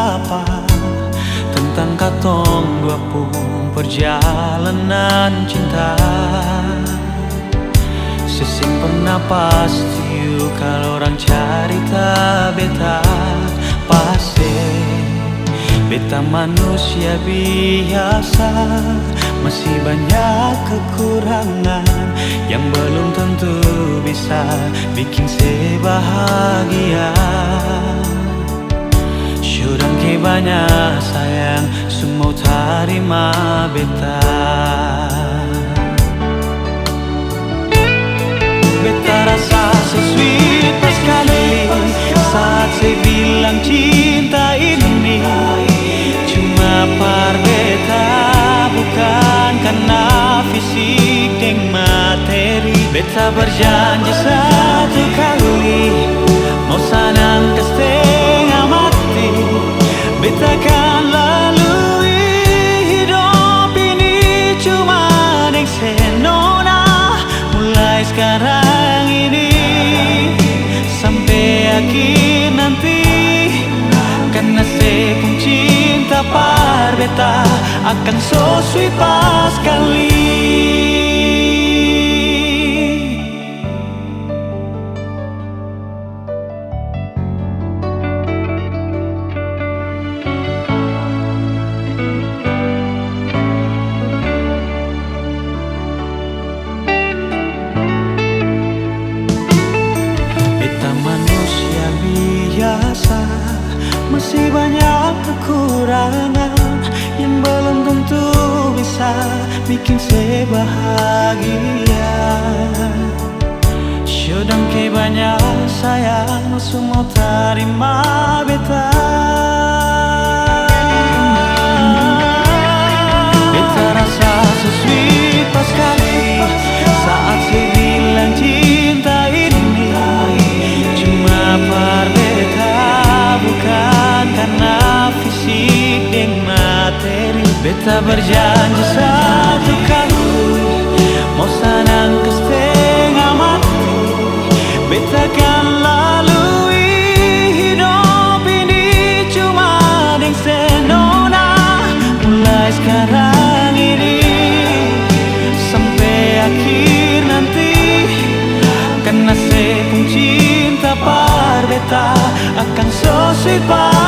apa tentang katong dua pun perjalanan cinta. Sesing pernah pasti kalau orang cerita beta pasti beta manusia biasa, masih banyak kekurangan yang belum tentu bisa bikin saya bahagia. Syurang ke banyak sayang, semua terima beta. Beta rasa so sweet pas kali saat saya bilang cinta ini cuma par beta, bukan karena fisik dan materi. Beta berjanji satu kali mau sanang ke setengah mati, beta kan lalui hidup ini cuma dengan senona. Mulai sekarang ini sampai akhir nanti, karena saya pun cinta par beta akan so sweet pas kali. Biasa, masih banyak kekurangan yang belum tentu bisa bikin saya bahagia. Sudah ke banyak sayang, semua terima beta. Beta rasa so sweet pas kali saat saya bilang cinta ini cuma par beta, bukan karena fisik dan materi. Beta berjanji satu kali mau sanang ke setengah mati, beta kan lalui hidup ini cuma dengan senona. Mulai sekarang ini sampai akhir nanti, karena saya pun cinta par beta akan so sweet par